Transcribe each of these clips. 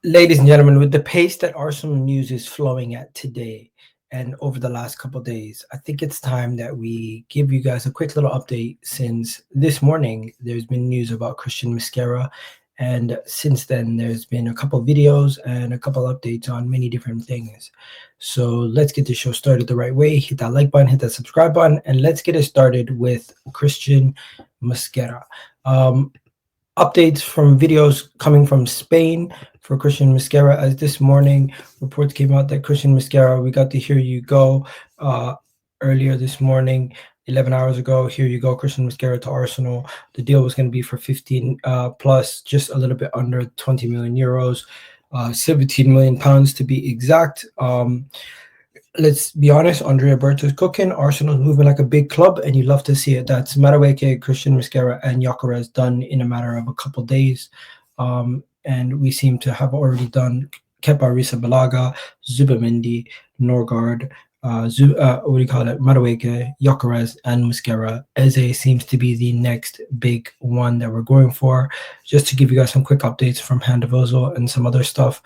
Ladies and gentlemen, with the pace that Arsenal news is flowing at today and over the last couple of days, I think it's time that we give you guys a quick little update since this morning there's been news about Christian Mosquera. And since then, there's been a couple videos and a couple updates on many different things. So let's get the show started the right way. Hit that like button, hit that subscribe button, and let's get it started with Christian Mosquera. Updates from videos coming from Spain for Christian Mosquera, as this morning reports came out that Christian Mosquera, we got to Here You Go earlier this morning, 11 hours ago. Here you go, Christian Mosquera to Arsenal. The deal was going to be for 15 plus, just a little bit under 20 million euros, 17 million pounds to be exact. Let's be honest, Andrea Berta's cooking. Arsenal's moving like a big club, and you love to see it. That's Madueke, Christian Mosquera, and Gyökeres done in a matter of a couple of days. And we seem to have already done Kepa Arrizabalaga, Zubimendi, Norgard, Madueke, Gyökeres, and Mosquera. Eze seems to be the next big one that we're going for. Just to give you guys some quick updates from Handevozel and some other stuff.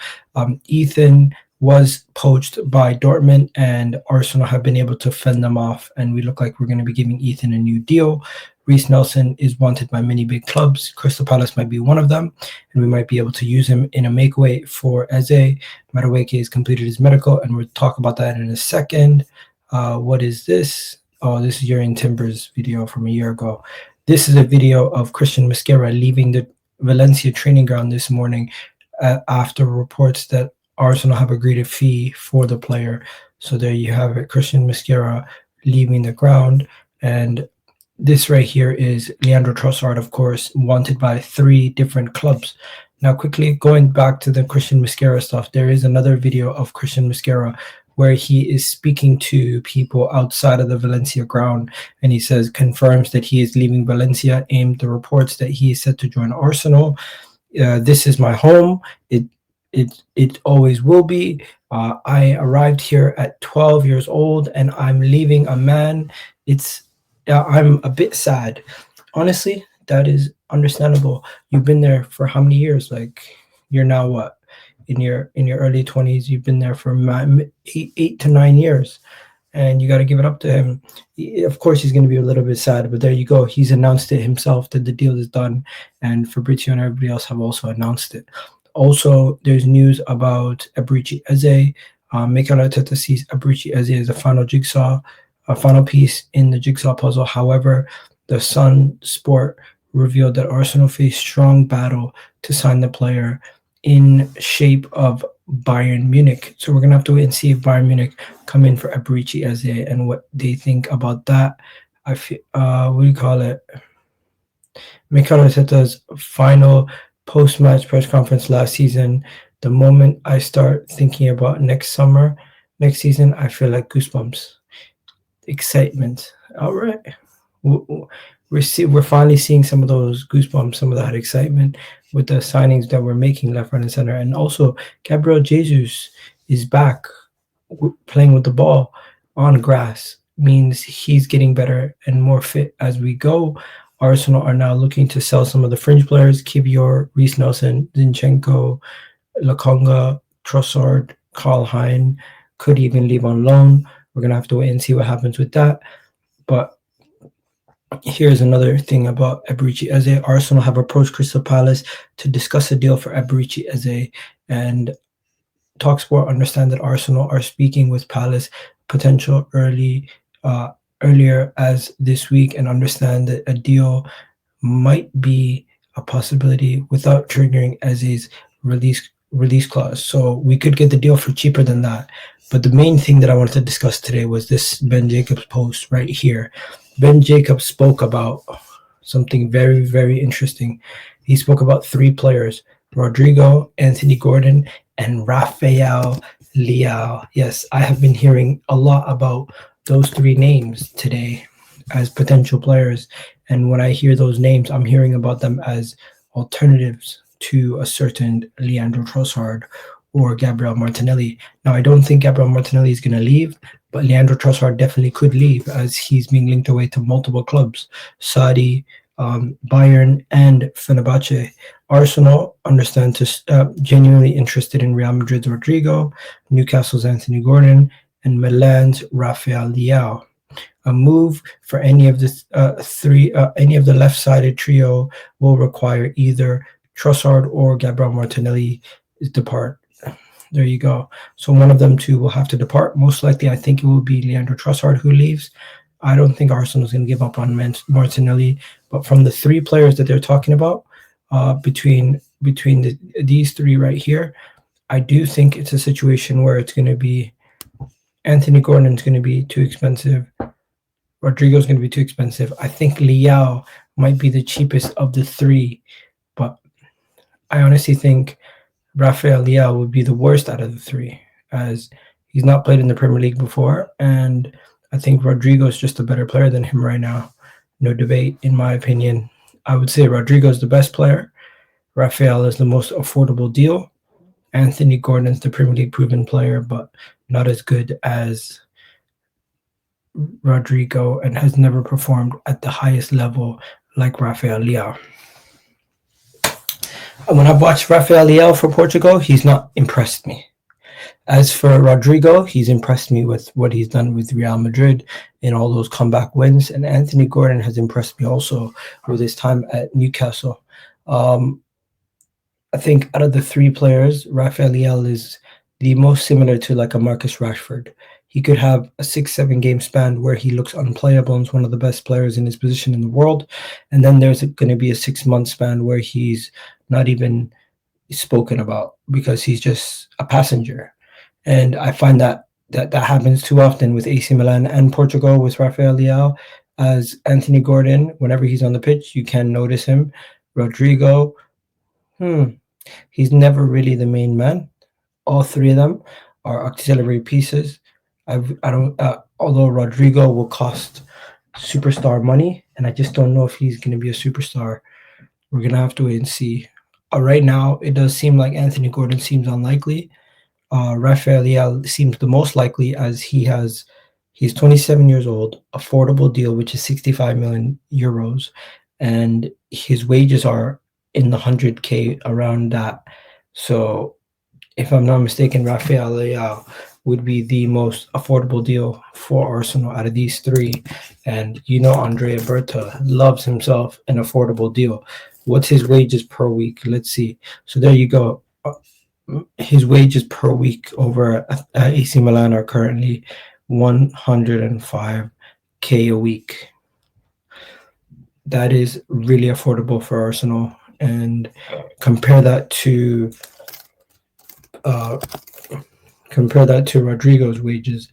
Ethan was poached by Dortmund, and Arsenal have been able to fend them off, and we look like we're going to be giving Ethan a new deal. Reece Nelson is wanted by many big clubs. Crystal Palace might be one of them, and we might be able to use him in a makeaway for Eze. Madueke has completed his medical, and we'll talk about that in a second. What is this? Oh, this is Urian Timber's video from a year ago. This is a video of Christian Mosquera leaving the Valencia training ground this morning after reports that Arsenal have agreed a fee for the player. So there you have it, Christian Mosquera leaving the ground. And this right here is Leandro Trossard, of course, wanted by 3 different clubs. Now, quickly going back to the Christian Mosquera stuff, there is another video of Christian Mosquera where he is speaking to people outside of the Valencia ground, and he confirms that he is leaving Valencia, aimed the reports that he is set to join Arsenal. This is my home. It always will be. I arrived here at 12 years old, and I'm leaving a man. I'm a bit sad. Honestly, that is understandable. You've been there for how many years? Like, you're now what? In your early 20s, you've been there for 8 to 9 years, and you got to give it up to him. Of course, he's going to be a little bit sad, but there you go. He's announced it himself that the deal is done, and Fabrizio and everybody else have also announced it. Also, there's news about Eberechi Eze. Mikel Arteta sees Eberechi Eze as a final piece in the jigsaw puzzle. However, the Sun Sport revealed that Arsenal face strong battle to sign the player in shape of Bayern Munich. So we're going to have to wait and see if Bayern Munich come in for Eberechi Eze and what they think about that. What do you call it? Mikel Arteta's final post-match press conference last season. The moment I start thinking about next season, I feel like goosebumps, excitement. All right, we're finally seeing some of those goosebumps, some of that excitement with the signings that we're making left, right, and center. And also, Gabriel Jesus is back playing with the ball on grass. Means he's getting better and more fit as we go. Arsenal are now looking to sell some of the fringe players: Kivior, Reece Nelson, Zinchenko, Lokonga, Trossard, Karl Hein, could even leave on loan. We're going to have to wait and see what happens with that. But here's another thing about Eberechi Eze. Arsenal have approached Crystal Palace to discuss a deal for Eberechi Eze, and TalkSport understand that Arsenal are speaking with Palace potential earlier as this week, and understand that a deal might be a possibility without triggering Eze's release clause. So we could get the deal for cheaper than that. But the main thing that I wanted to discuss today was this Ben Jacobs post right here. Ben Jacobs spoke about something very, very interesting. He spoke about 3 players: Rodrygo, Anthony Gordon, and Rafael Leao. Yes, I have been hearing a lot about those 3 names today as potential players. And when I hear those names, I'm hearing about them as alternatives to a certain Leandro Trossard or Gabriel Martinelli. Now, I don't think Gabriel Martinelli is going to leave, but Leandro Trossard definitely could leave, as he's being linked away to multiple clubs: Saudi, Bayern, and Fenerbahce. Arsenal understand to genuinely interested in Real Madrid's Rodrygo, Newcastle's Anthony Gordon, and Milan's Rafael Leao. A move for any of the left-sided trio will require either Trossard or Gabriel Martinelli depart. There you go. So one of them two will have to depart. Most likely, I think it will be Leandro Trossard who leaves. I don't think Arsenal is going to give up on Martinelli. But from the three players that they're talking about, between these three right here, I do think it's a situation where it's going to be Anthony Gordon's going to be too expensive. Rodrygo's going to be too expensive. I think Leao might be the cheapest of the three, but I honestly think Rafael Leao would be the worst out of the three, as he's not played in the Premier League before, and I think Rodrygo is just a better player than him right now. No debate, in my opinion. I would say Rodrygo is the best player. Rafael is the most affordable deal. Anthony Gordon's the Premier League proven player, but not as good as Rodrygo and has never performed at the highest level like Rafael Leao. And when I've watched Rafael Leao for Portugal, he's not impressed me. As for Rodrygo, he's impressed me with what he's done with Real Madrid in all those comeback wins. And Anthony Gordon has impressed me also with his time at Newcastle. I think out of the three players, Rafael Leao is the most similar to like a Marcus Rashford. He could have a 6-7 game span where he looks unplayable and is one of the best players in his position in the world. And then there's going to be a 6-month span where he's not even spoken about because he's just a passenger. And I find that happens too often with AC Milan and Portugal with Rafael Leao. As Anthony Gordon, whenever he's on the pitch, you can notice him. Rodrygo, he's never really the main man. All three of them are auxiliary pieces. Although Rodrygo will cost superstar money, and I just don't know if he's going to be a superstar. We're going to have to wait and see. Right now, it does seem like Anthony Gordon seems unlikely. Rafael Leao seems the most likely, as he's 27 years old, affordable deal, which is 65 million euros, and his wages are in the 100K around that. So if I'm not mistaken, Rafael Leao would be the most affordable deal for Arsenal out of these three. And Andrea Berta loves himself an affordable deal. What's his wages per week? Let's see. So there you go. His wages per week over at AC Milan are currently 105K a week. That is really affordable for Arsenal. And compare that to Rodrygo's wages.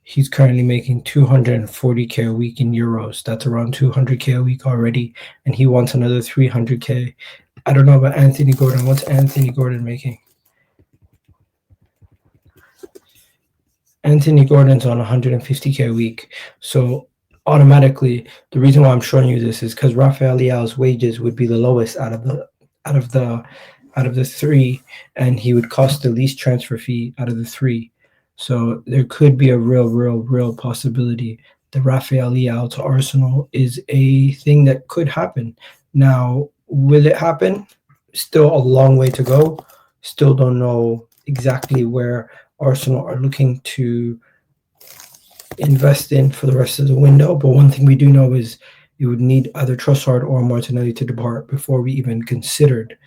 He's currently making 240K a week in euros. That's around 200K a week already, and he wants another 300K. I don't know about Anthony Gordon. What's Anthony Gordon making? Anthony Gordon's on 150K a week. So automatically, the reason why I'm showing you this is because Rafael Leao's wages would be the lowest out of the three, and he would cost the least transfer fee out of the three. So there could be a real possibility that Rafael Leao to Arsenal is a thing that could happen. Now, will it happen? Still a long way to go. Still don't know exactly where Arsenal are looking to invest in for the rest of the window. But one thing we do know is you would need either Trossard or Martinelli to depart before we even considered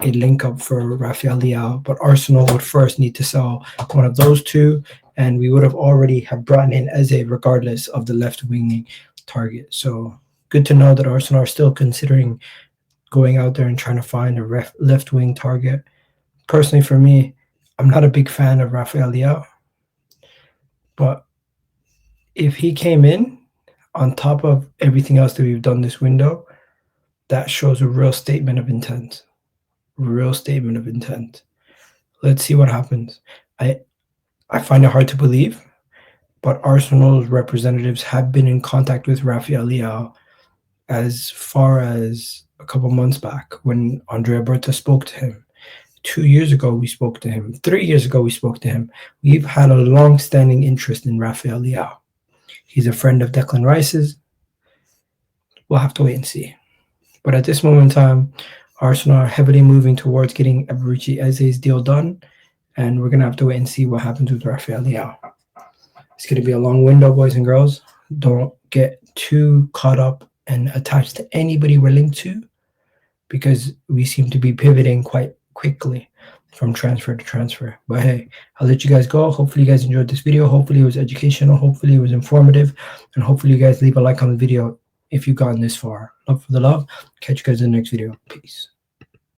a link up for Rafael Leao. But Arsenal would first need to sell one of those two, and we would have already have brought in Eze regardless of the left wing target. So good to know that Arsenal are still considering going out there and trying to find a left wing target. Personally, for me, I'm not a big fan of Rafael Leao, but if he came in on top of everything else that we've done this window, that shows a real statement of intent. Let's see what happens. I find it hard to believe, but Arsenal's representatives have been in contact with Rafael Leao as far as a couple months back when Andrea Berta spoke to him. 2 years ago, we spoke to him. 3 years ago, we spoke to him. We've had a long-standing interest in Rafael Leao. He's a friend of Declan Rice's. We'll have to wait and see. But at this moment in time, Arsenal are heavily moving towards getting Eberechi Eze's deal done, and we're going to have to wait and see what happens with Rafael Leao. It's going to be a long window, boys and girls. Don't get too caught up and attached to anybody we're linked to, because we seem to be pivoting quite quickly from transfer to transfer. But hey, I'll let you guys go. Hopefully you guys enjoyed this video. Hopefully it was educational. Hopefully it was informative. And hopefully you guys leave a like on the video if you've gotten this far. Love for the love. Catch you guys in the next video. Peace.